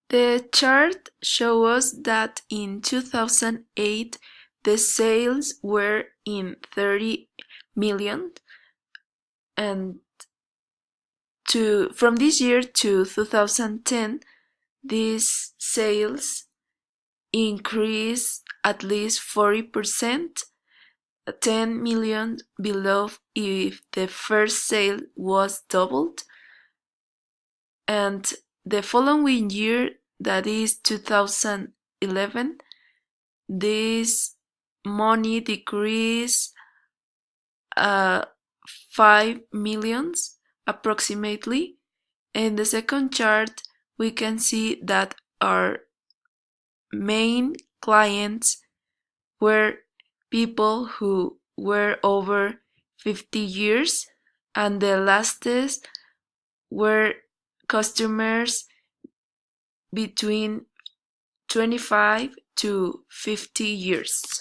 The chart shows us that in 2008 the sales were in 30 million, and from this year to 2010 these sales increased at least 40%, 10 million below if the first sale was doubled. And the following year, that is 2011, this money decreased 5 millions approximately. In the second chart, we can see that our main clients were people who were over 50 years, and the lastest were customers between 25 to 50 years.